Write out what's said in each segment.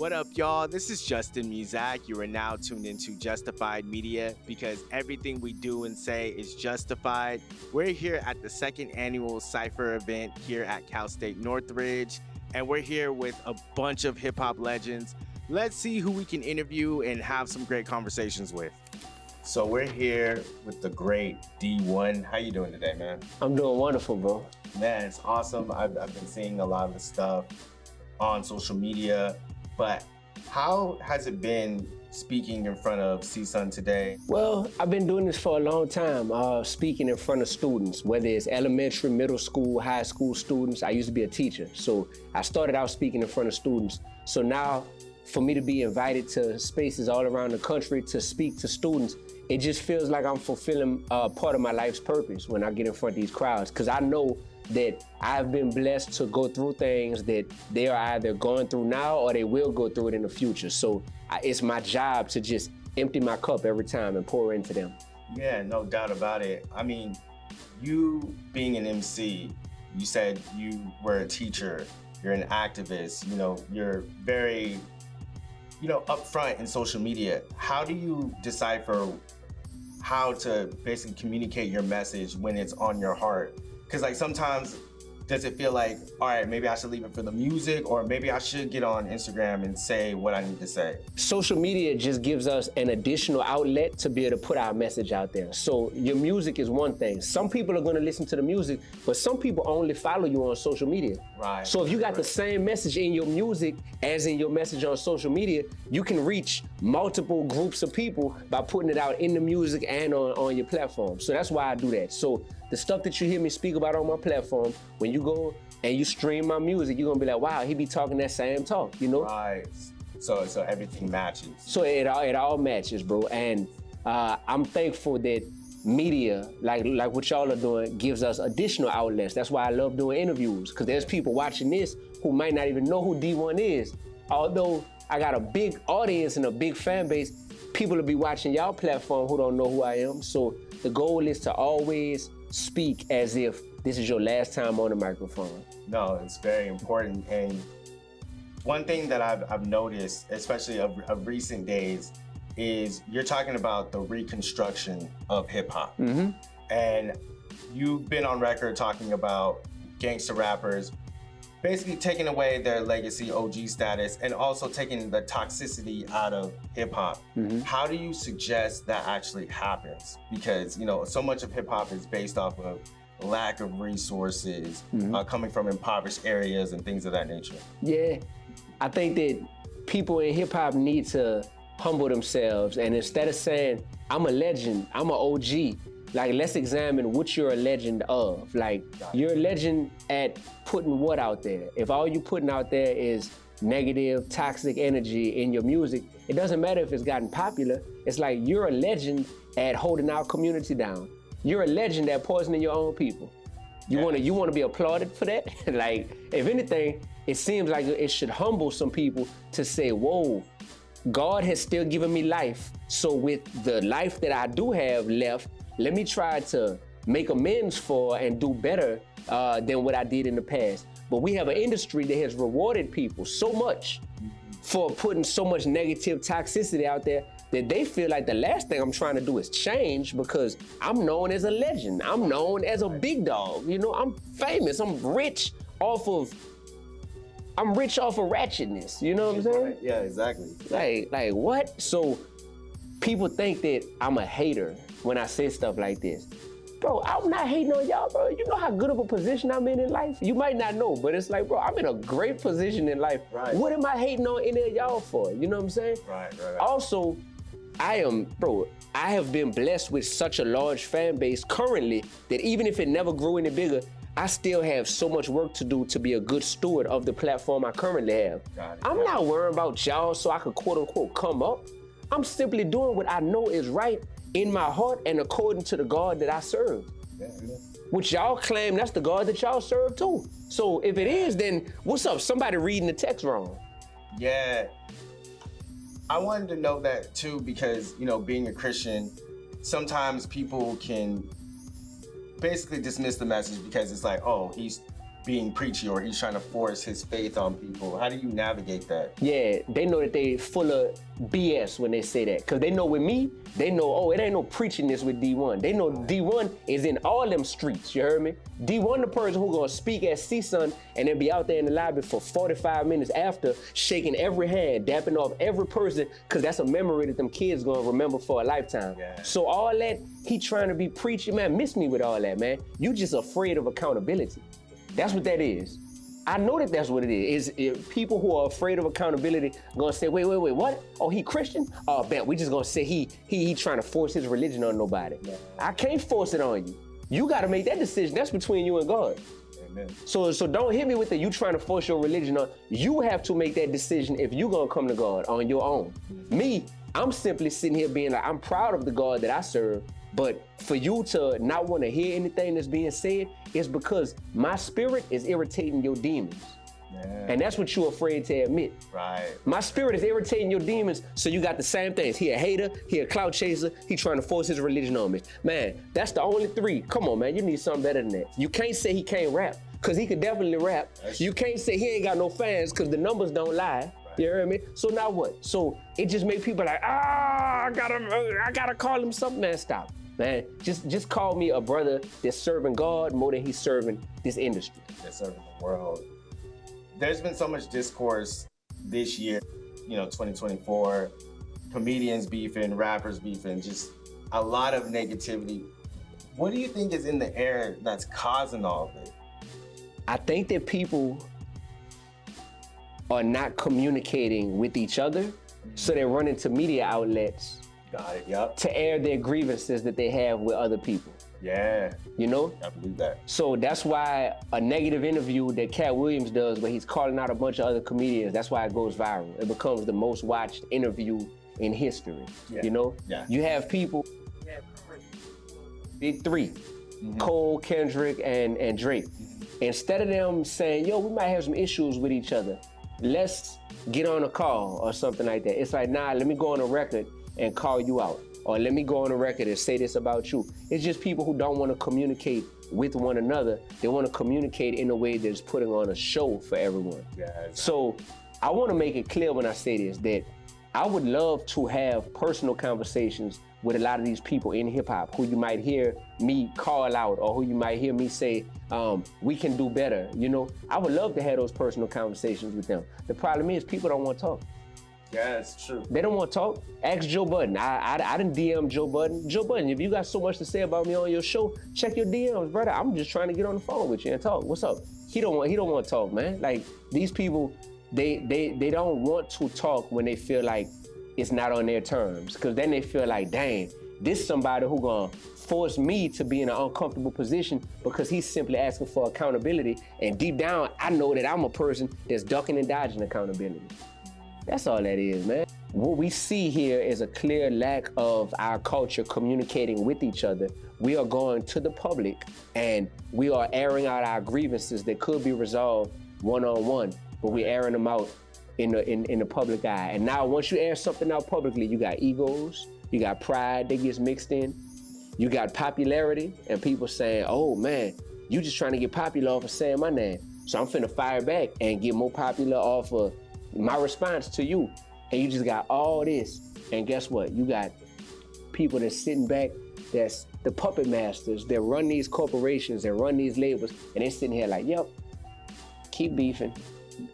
What up, y'all? This is Justin Muzack. You are now tuned into Justified Media because everything we do and say is justified. We're here at the second annual C.I.P.H.E.R event here at Cal State Northridge, and we're here with a bunch of hip-hop legends. Let's see who we can interview and have some great conversations with. So we're here with the great Dee-1. How you doing today, man? I'm doing wonderful, bro. Man, it's awesome. I've been seeing a lot of the stuff on social media, but how has it been speaking in front of CSUN today? Well, I've been doing this for a long time, speaking in front of students, whether it's elementary, middle school, high school students. I used to be a teacher, so I started out speaking in front of students. So now, for me to be invited to spaces all around the country to speak to students, it just feels like I'm fulfilling part of my life's purpose when I get in front of these crowds, because I know that I've been blessed to go through things that they are either going through now or they will go through it in the future. So it's my job to just empty my cup every time and pour into them. Yeah, no doubt about it. I mean, you being an MC, you said you were a teacher, you're an activist, you're very, upfront in social media. How do you decipher how to basically communicate your message when it's on your heart? Because like sometimes, does it feel like, all right, maybe I should leave it for the music, or maybe I should get on Instagram and say what I need to say? Social media just gives us an additional outlet to be able to put our message out there. So your music is one thing. Some people are gonna listen to the music, but some people only follow you on social media. Right. So if you got the same message in your music as in your message on social media, you can reach multiple groups of people by putting it out in the music and on your platform. So that's why I do that. So the stuff that you hear me speak about on my platform, when you go and you stream my music, you're gonna be like, wow, he be talking that same talk, Right. So everything matches. So it all matches, bro. And I'm thankful that media, like what y'all are doing, gives us additional outlets. That's why I love doing interviews, because there's people watching this who might not even know who Dee-1 is. Although I got a big audience and a big fan base, people will be watching y'all platform who don't know who I am. So the goal is to always speak as if this is your last time on the microphone. No, it's very important. And one thing that I've noticed, especially of recent days, is you're talking about the reconstruction of hip hop. Mm-hmm. And you've been on record talking about gangster rappers basically taking away their legacy OG status and also taking the toxicity out of hip hop. Mm-hmm. How do you suggest that actually happens? Because, so much of hip hop is based off of lack of resources, mm-hmm. Coming from impoverished areas and things of that nature. Yeah, I think that people in hip hop need to humble themselves, and instead of saying, I'm a legend, I'm an OG, like, let's examine what you're a legend of. Like, you're a legend at putting what out there? If all you putting out there is negative, toxic energy in your music, it doesn't matter if it's gotten popular. It's like, you're a legend at holding our community down. You're a legend at poisoning your own people. You wanna be applauded for that? Like, if anything, it seems like it should humble some people to say, whoa, God has still given me life. So with the life that I do have left, let me try to make amends for and do better than what I did in the past. But we have an industry that has rewarded people so much for putting so much negative toxicity out there that they feel like the last thing I'm trying to do is change, because I'm known as a legend. I'm known as a big dog. I'm famous. I'm rich off of ratchetness. You know what I'm saying? Yeah, exactly. Like what? So people think that I'm a hater when I say stuff like this. Bro, I'm not hating on y'all, bro. You know how good of a position I'm in life? You might not know, but it's like, bro, I'm in a great position in life. Right. What am I hating on any of y'all for? You know what I'm saying? Right. Also, I have been blessed with such a large fan base currently that even if it never grew any bigger, I still have so much work to do to be a good steward of the platform I currently have. I'm not worried about y'all so I could quote unquote come up. I'm simply doing what I know is right in my heart and according to the God that I serve. Yeah. Which y'all claim that's the God that y'all serve too. So if it is, then what's up? Somebody reading the text wrong. Yeah. I wanted to know that too, because, being a Christian, sometimes people can basically dismiss the message because it's like, oh, he's being preachy or he's trying to force his faith on people? How do you navigate that? Yeah, they know that they full of BS when they say that. Cause they know with me, they know, oh, it ain't no preaching this with D1. They know D1 is in all them streets, you heard me? D1 the person who gonna speak at CSUN and then be out there in the lobby for 45 minutes after, shaking every hand, dapping off every person, cause that's a memory that them kids gonna remember for a lifetime. Yeah. So all that, he trying to be preachy, man, miss me with all that, man. You just afraid of accountability. That's what that is. I know that that's what it is. People who are afraid of accountability gonna say, wait, what? Oh, he Christian? Oh, bet we just gonna say he trying to force his religion on nobody. Yeah. I can't force it on you. You gotta make that decision. That's between you and God. Amen. So don't hit me with the you trying to force your religion on. You have to make that decision if you gonna come to God on your own. Me, I'm simply sitting here being like, I'm proud of the God that I serve, but for you to not want to hear anything that's being said, it's because my spirit is irritating your demons. Yeah. And that's what you're afraid to admit. Right. My spirit is irritating your demons, so you got the same things. He a hater, he a clout chaser, he trying to force his religion on me. Man, that's the only three. Come on, man, you need something better than that. You can't say he can't rap, because he could definitely rap. You can't say he ain't got no fans, because the numbers don't lie. You heard me? So now what? So it just make people like, I gotta call him something. Man, stop. Man, just call me a brother that's serving God more than he's serving this industry. That's serving the world. There's been so much discourse this year, 2024, comedians beefing, rappers beefing, just a lot of negativity. What do you think is in the air that's causing all of it? I think that people are not communicating with each other, so they run into media outlets. Got it, yep. To air their grievances that they have with other people. Yeah. You know? I believe that. So that's why a negative interview that Cat Williams does where he's calling out a bunch of other comedians, that's why it goes viral. It becomes the most watched interview in history, you know? Yeah. You have people, big three, Cole, Kendrick, and Drake. Instead of them saying, yo, we might have some issues with each other, let's get on a call or something like that. It's like, nah, let me go on a record and call you out. Or let me go on the record and say this about you. It's just people who don't want to communicate with one another. They want to communicate in a way that's putting on a show for everyone. Yeah, exactly. So I want to make it clear when I say this, that I would love to have personal conversations with a lot of these people in hip hop who you might hear me call out or who you might hear me say, we can do better. I would love to have those personal conversations with them. The problem is people don't want to talk. Yeah, it's true. They don't want to talk. Ask Joe Budden. I didn't DM Joe Budden. Joe Budden, if you got so much to say about me on your show, check your DMs, brother. I'm just trying to get on the phone with you and talk. What's up? He don't want to talk, man. Like these people, they don't want to talk when they feel like it's not on their terms. Cause then they feel like, dang, this is somebody who gonna force me to be in an uncomfortable position because he's simply asking for accountability. And deep down, I know that I'm a person that's ducking and dodging accountability. That's all that is, man. What we see here is a clear lack of our culture communicating with each other. We are going to the public and we are airing out our grievances that could be resolved one-on-one, but we're airing them out in the public eye. And now once you air something out publicly, you got egos, you got pride that gets mixed in, you got popularity and people saying, oh man, you just trying to get popular off of saying my name. So I'm finna fire back and get more popular off of my response to you. And you just got all this. And guess what? You got people that's sitting back, that's the puppet masters that run these corporations, that run these labels, and they're sitting here like, yep, keep beefing,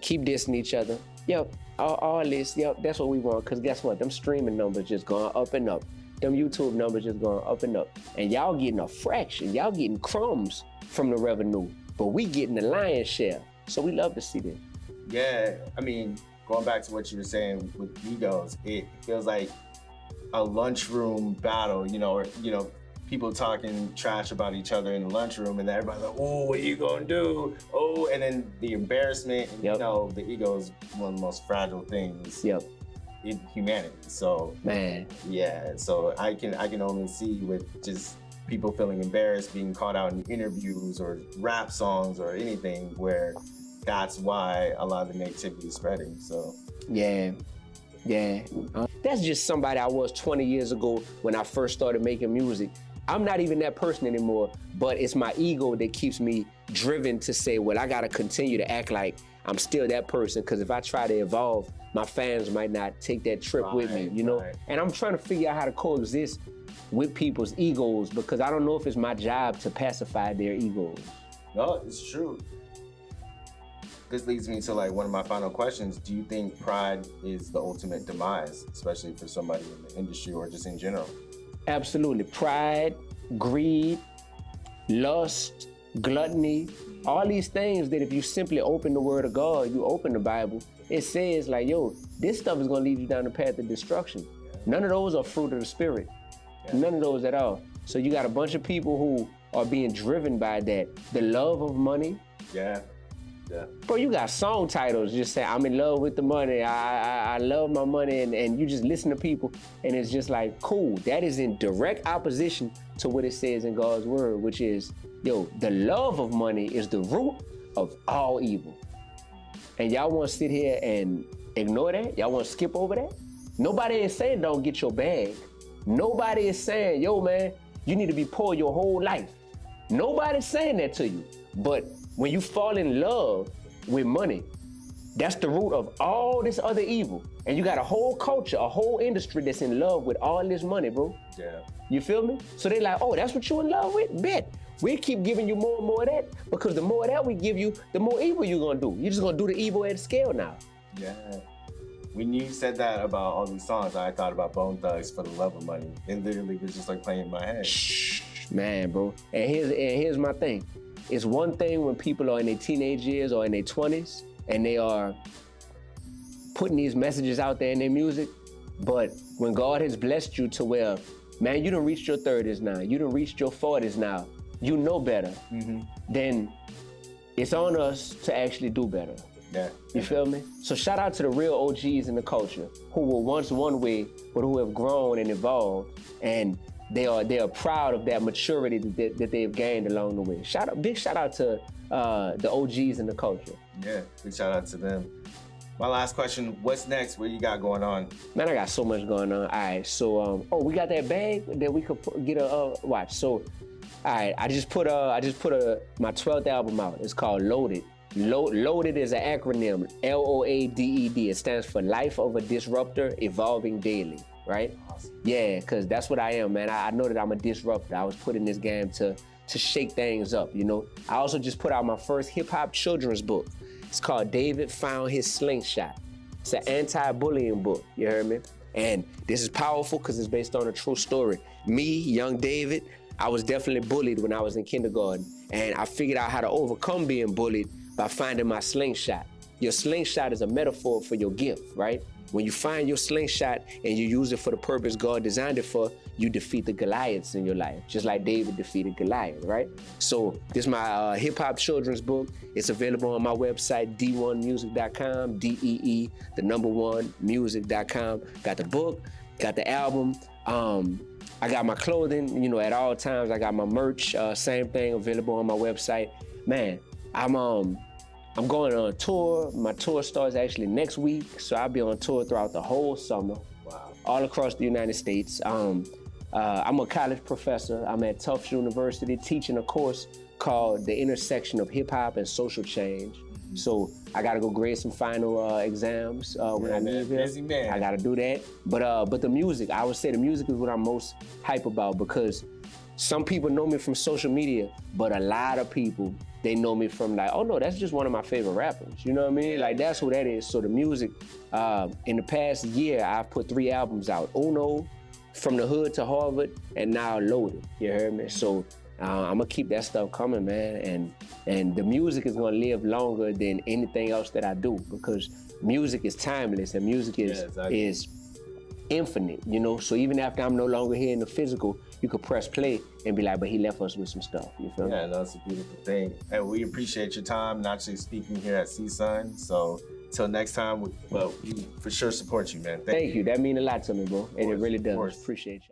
keep dissing each other. Yep, all this, yep, that's what we want. Because guess what? Them streaming numbers just going up and up. Them YouTube numbers just going up and up. And y'all getting a fraction. Y'all getting crumbs from the revenue. But we getting the lion's share. So we love to see this. Yeah, I mean, going back to what you were saying with egos, it feels like a lunchroom battle, or people talking trash about each other in the lunchroom, and everybody's like, oh, what are you gonna do? Oh, and then the embarrassment, and the ego is one of the most fragile things in humanity. So, man, yeah, so I can only see with just people feeling embarrassed, being caught out in interviews or rap songs or anything where that's why a lot of the negativity is spreading, so. Yeah. That's just somebody I was 20 years ago when I first started making music. I'm not even that person anymore, but it's my ego that keeps me driven to say, well, I gotta continue to act like I'm still that person, because if I try to evolve, my fans might not take that trip with me, you know? Right. And I'm trying to figure out how to coexist with people's egos, because I don't know if it's my job to pacify their egos. No, it's true. This leads me to like one of my final questions. Do you think pride is the ultimate demise, especially for somebody in the industry or just in general? Absolutely. Pride, greed, lust, gluttony, all these things that if you simply open the word of God, you open the Bible, it says like, yo, this stuff is gonna lead you down the path of destruction. None of those are fruit of the spirit. None of those at all. So you got a bunch of people who are being driven by that. The love of money. Yeah. Bro, you got song titles just saying, I'm in love with the money, I love my money, and you just listen to people, and it's just like, cool. That is in direct opposition to what it says in God's word, which is, yo, the love of money is the root of all evil. And y'all want to sit here and ignore that? Y'all want to skip over that? Nobody is saying don't get your bag. Nobody is saying, yo, man, you need to be poor your whole life. Nobody's saying that to you. But when you fall in love with money, that's the root of all this other evil. And you got a whole culture, a whole industry that's in love with all this money, bro. Yeah. You feel me? So they like, oh, that's what you in love with? Bet. We keep giving you more and more of that, because the more of that we give you, the more evil you're gonna do. You're just gonna do the evil at scale now. Yeah. When you said that about all these songs, I thought about Bone Thugs for the Love of Money. It literally was just like playing in my head. Man, bro. And here's my thing. It's one thing when people are in their teenage years or in their 20s and they are putting these messages out there in their music, but when God has blessed you to where, man, you done reached your 30s now, you done reached your 40s now, you know better, then it's on us to actually do better. Yeah. You feel me? So shout out to the real OGs in the culture who were once one way, but who have grown and evolved, and they are proud of that maturity that they've gained along the way. Big shout out to the OGs in the culture. Yeah, big shout out to them. My last question, what's next? What you got going on? Man, I got so much going on. All right, so, we got that bag that we could get a watch. So, all right, I just put my 12th album out. It's called Loaded. Loaded is an acronym, LOADED. It stands for Life of a Disruptor Evolving Daily, right? Awesome. Yeah, because that's what I am, man. I know that I'm a disruptor. I was put in this game to shake things up, you know? I also just put out my first hip-hop children's book. It's called David Found His Slingshot. It's an anti-bullying book, you heard me? And this is powerful because it's based on a true story. Me, young David, I was definitely bullied when I was in kindergarten, and I figured out how to overcome being bullied by finding my slingshot. Your slingshot is a metaphor for your gift, right? When you find your slingshot and you use it for the purpose God designed it for, you defeat the Goliaths in your life, just like David defeated Goliath, right? So this is my hip-hop children's book. It's available on my website, Dee-1muzack.com, D-E-E, the number 1, music.com. Got the book, got the album. I got my clothing, you know, at all times. I got my merch, same thing, available on my website. Man, I'm going on a tour. My tour starts actually next week, so I'll be on tour throughout the whole summer. Wow. All across the United States. I'm a college professor. I'm at Tufts University teaching a course called The Intersection of Hip Hop and Social Change. So I gotta go grade some final exams when I leave here. Busy man. I gotta do that. But the music, I would say the music is what I'm most hype about, because some people know me from social media, but a lot of people, they know me from like, oh no, that's just one of my favorite rappers. You know what I mean? Like that's who that is. So the music, in the past year, I've put 3 albums out. Uno, From the Hood to Harvard, and now Loaded. You heard me? So I'm gonna keep that stuff coming, man. And the music is gonna live longer than anything else that I do, because music is timeless and music is infinite, you know? So even after I'm no longer here in the physical, you could press play and be like, but he left us with some stuff, you feel me? Yeah, that's a beautiful thing. And we appreciate your time and actually speaking here at CSUN. So till next time, we for sure support you, man. Thank you. That means a lot to me, bro. And it really does. Appreciate you.